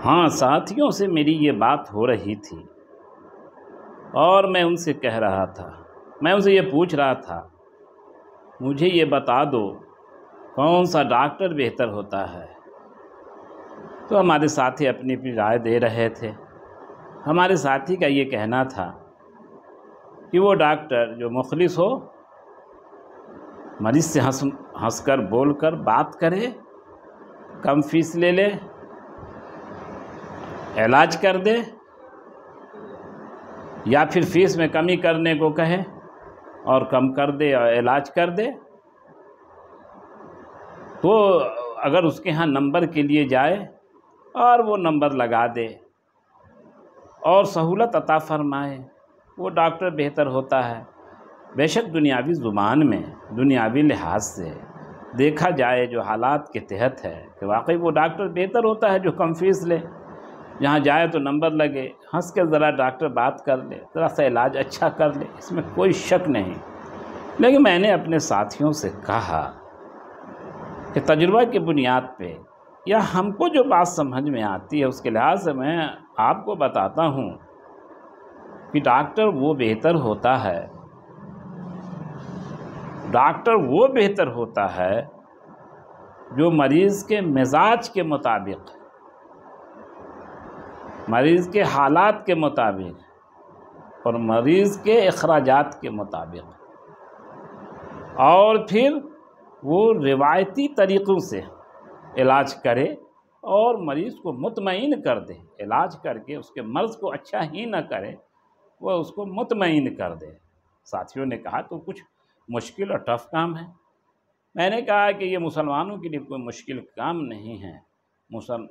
ہاں، ساتھیوں سے میری یہ بات ہو رہی تھی اور میں ان سے کہہ رہا تھا، میں ان سے یہ پوچھ رہا تھا، مجھے یہ بتا دو کون سا ڈاکٹر بہتر ہوتا ہے؟ تو ہمارے ساتھی اپنی اپنی رائے دے رہے تھے۔ ہمارے ساتھی کا یہ کہنا تھا کہ وہ ڈاکٹر جو مخلص ہو، مریض سے ہنس کر بول کر بات کرے، کم فیس لے لے، علاج کر دے، یا پھر فیس میں کمی کرنے کو کہے اور کم کر دے اور علاج کر دے، تو اگر اس کے ہاں نمبر کے لیے جائے اور وہ نمبر لگا دے اور سہولت عطا فرمائے، وہ ڈاکٹر بہتر ہوتا ہے۔ بے شک دنیاوی زبان میں، دنیاوی لحاظ سے دیکھا جائے جو حالات کے تحت ہے کہ واقعی وہ ڈاکٹر بہتر ہوتا ہے جو کم فیس لے، جہاں جائے تو نمبر لگے، ہنس کے ذرا ڈاکٹر بات کر لے، ذرا سا علاج اچھا کر لے، اس میں کوئی شک نہیں۔ لیکن میں نے اپنے ساتھیوں سے کہا کہ تجربہ کی بنیاد پہ یا ہم کو جو بات سمجھ میں آتی ہے اس کے لحاظ سے میں آپ کو بتاتا ہوں کہ ڈاکٹر وہ بہتر ہوتا ہے، ڈاکٹر وہ بہتر ہوتا ہے جو مریض کے مزاج کے مطابق، مریض کے حالات کے مطابق اور مریض کے اخراجات کے مطابق، اور پھر وہ روایتی طریقوں سے علاج کرے اور مریض کو مطمئن کر دے، علاج کر کے اس کے مرض کو اچھا ہی نہ کرے، وہ اس کو مطمئن کر دے۔ ساتھیوں نے کہا تو کچھ مشکل اور ٹف کام ہے۔ میں نے کہا کہ یہ مسلمانوں کے لیے کوئی مشکل کام نہیں ہے۔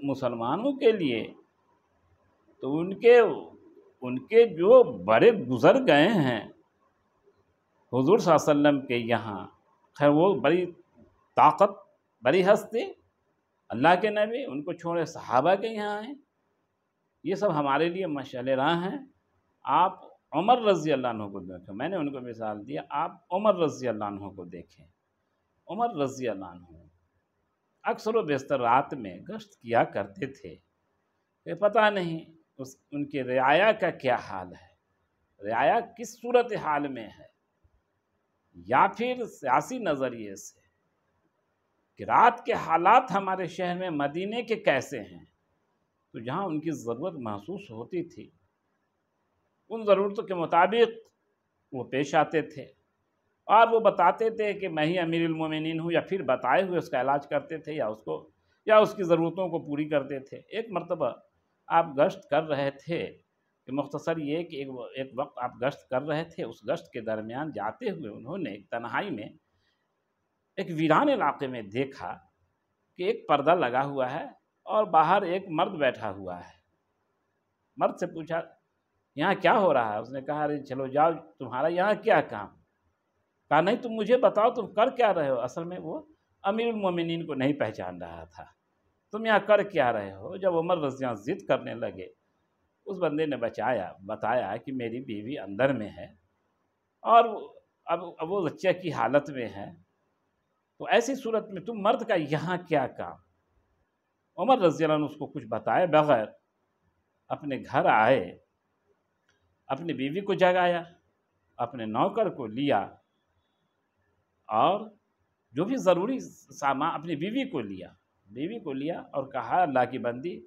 مسلمانوں کے لیے تو ان کے جو بڑے گزر گئے ہیں حضور صلی اللہ علیہ وسلم کے یہاں، خیر وہ بڑی طاقت، بڑی ہستی، اللہ کے نبی، ان کو چھوڑے صحابہ کے یہاں ہیں، یہ سب ہمارے لیے مشعل راہ ہیں۔ آپ عمر رضی اللہ عنہ کو دیکھیں، میں نے ان کو مثال دیا، آپ عمر رضی اللہ عنہ کو دیکھیں۔ عمر رضی اللہ عنہ اکثر و بیشتر رات میں گشت کیا کرتے تھے کہ پتہ نہیں ان کے رعایا کا کیا حال ہے، رعایا کس صورت حال میں ہے، یا پھر سیاسی نظریے سے کہ رات کے حالات ہمارے شہر میں مدینے کے کیسے ہیں، تو جہاں ان کی ضرورت محسوس ہوتی تھی ان ضرورتوں کے مطابق وہ پیش آتے تھے اور وہ بتاتے تھے کہ میں ہی امیر المومنین ہوں، یا پھر بتائے ہوئے اس کا علاج کرتے تھے یا اس کی ضرورتوں کو پوری کرتے تھے۔ ایک مرتبہ آپ گشت کر رہے تھے کہ مختصر یہ کہ ایک وقت آپ گشت کر رہے تھے، اس گشت کے درمیان جاتے ہوئے انہوں نے تنہائی میں ایک ویران علاقے میں دیکھا کہ ایک پردہ لگا ہوا ہے اور باہر ایک مرد بیٹھا ہوا ہے۔ مرد سے پوچھا یہاں کیا ہو رہا ہے؟ اس نے کہا ارے چلو جاؤ، تمہارا یہاں کیا کام؟ کہا نہیں تم مجھے بتاؤ تم کر کیا رہے ہو؟ اصل میں وہ امیر المومنین کو نہیں پہچان رہا تھا، تم یہاں کر کیا رہے ہو؟ جب عمر رضی اللہ ضد کرنے لگے، اس بندے نے بتایا کہ میری بیوی اندر میں ہے اور اب وہ بچے کی حالت میں ہے، تو ایسی صورت میں تم مرد کا یہاں کیا کام؟ عمر رضی اللہ عنہ اس کو کچھ بتائے بغیر اپنے گھر آئے، اپنی بیوی کو جگایا، اپنے نوکر کو لیا اور جو بھی ضروری سامان اپنی بیوی کو لیا اور کہا اللہ کی بندی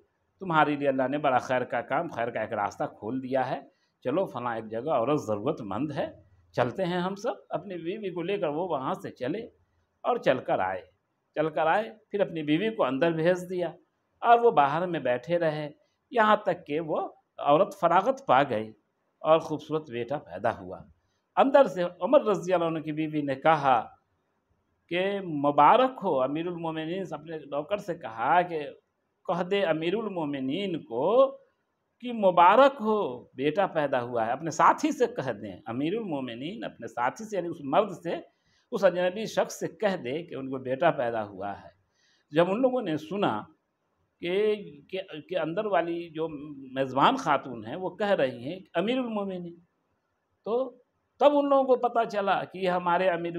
تمہارے لیے اللہ نے بڑا خیر کا کام، خیر کا ایک راستہ کھول دیا ہے، چلو فلاں ایک جگہ عورت ضرورت مند ہے، چلتے ہیں ہم سب۔ اپنی بیوی کو لے کر وہ وہاں سے چلے اور چل کر آئے، پھر اپنی بیوی کو اندر بھیج دیا اور وہ باہر میں بیٹھے رہے یہاں تک کہ وہ عورت فراغت پا گئی اور خوبصورت بیٹا پیدا ہوا۔ اندر سے عمر رضی اللہ عنہ کی بیوی نے کہا کہ مبارک ہو امیر المومنین، اپنے نوکر سے کہا کہ کہہ دے امیر المومنین کو کہ مبارک ہو بیٹا پیدا ہوا ہے، اپنے ساتھی سے کہہ دیں، امیر المومنین اپنے ساتھی سے یعنی اس مرد سے، اس اجنبی شخص سے کہہ دے کہ ان کو بیٹا پیدا ہوا ہے۔ جب ان لوگوں نے سنا کہ اندر والی جو میزبان خاتون ہیں وہ کہہ رہی ہیں امیر المومنین، تو تب ان لوگوں کو پتہ چلا کہ یہ ہمارے امیر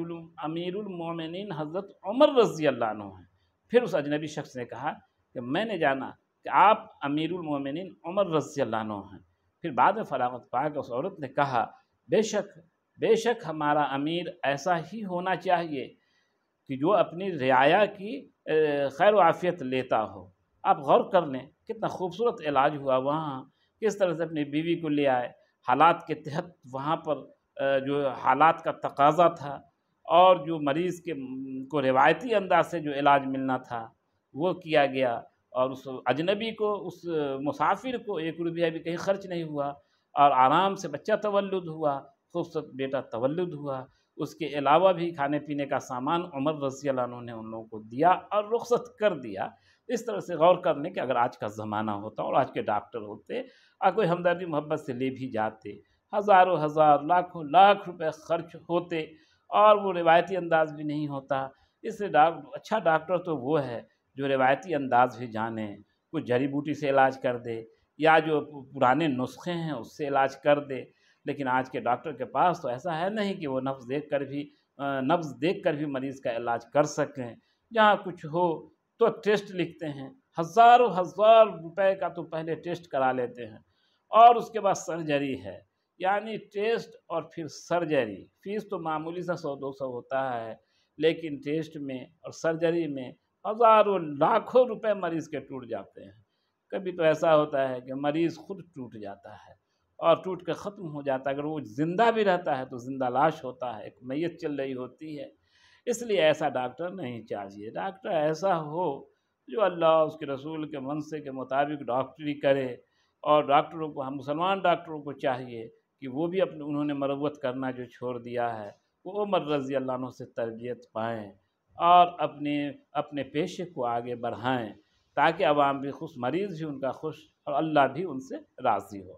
المومنین حضرت عمر رضی اللہ عنہ ہیں۔ پھر اس اجنبی شخص نے کہا کہ میں نے جانا کہ کہ آپ امیر المومنین عمر رضی اللہ عنہ ہیں۔ پھر بعد میں فراغت پا کے اس عورت نے کہا بے شک ہمارا امیر ایسا ہی ہونا چاہیے کہ جو اپنی رعایا کی خیر و عافیت لیتا ہو۔ آپ غور کر لیں کتنا خوبصورت علاج ہوا وہاں، کس طرح سے اپنی بیوی کو لے آئے، حالات کے تحت وہاں پر جو حالات کا تقاضا تھا اور جو مریض کو روایتی انداز سے جو علاج ملنا تھا وہ کیا گیا، اور اس اجنبی کو، اس مسافر کو 1 روپیہ بھی کہیں خرچ نہیں ہوا، اور آرام سے بچہ تولد ہوا، خوبصورت بیٹا تولد ہوا۔ اس کے علاوہ بھی کھانے پینے کا سامان عمر رضی اللہ عنہ نے ان لوگوں کو دیا اور رخصت کر دیا۔ اس طرح سے غور کرنے کہ اگر آج کا زمانہ ہوتا اور آج کے ڈاکٹر ہوتے اور کوئی ہمدردی محبت سے لے بھی جاتے، ہزاروں ہزار لاکھوں لاکھ روپے خرچ ہوتے اور وہ روایتی انداز بھی نہیں ہوتا۔ اس سے اچھا ڈاکٹر تو وہ ہے جو روایتی انداز بھی جانے، کچھ جڑی بوٹی سے علاج کر دے یا جو پرانے نسخے ہیں اس سے علاج کر دے۔ لیکن آج کے ڈاکٹر کے پاس تو ایسا ہے نہیں کہ وہ نبض دیکھ کر بھی مریض کا علاج کر سکیں۔ جہاں کچھ ہو تو ٹیسٹ لکھتے ہیں، ہزاروں ہزار روپے کا تو پہلے ٹیسٹ کرا لیتے ہیں، اور اس کے بعد سرجری ہے۔ یعنی ٹیسٹ اور پھر سرجری، فیس تو معمولی سا 100-200 ہوتا ہے، لیکن ٹیسٹ میں اور سرجری میں ہزاروں لاکھوں روپے مریض کے ٹوٹ جاتے ہیں۔ کبھی تو ایسا ہوتا ہے کہ مریض خود ٹوٹ جاتا ہے اور ٹوٹ کے ختم ہو جاتا ہے۔ اگر وہ زندہ بھی رہتا ہے تو زندہ لاش ہوتا ہے، ایک میت چل رہی ہوتی ہے۔ اس لیے ایسا ڈاکٹر نہیں چاہیے۔ ڈاکٹر ایسا ہو جو اللہ اس کے رسول کے منصے کے مطابق ڈاکٹری کرے، اور ڈاکٹروں کو، ہم مسلمان ڈاکٹروں کو چاہیے کہ وہ بھی انہوں نے مروت کرنا جو چھوڑ دیا ہے، وہ عمر رضی اللہ عنہ سے تربیت پائیں اور اپنے پیشے کو آگے بڑھائیں، تاکہ عوام بھی خوش، مریض بھی ان کا خوش، اور اللہ بھی ان سے راضی ہو۔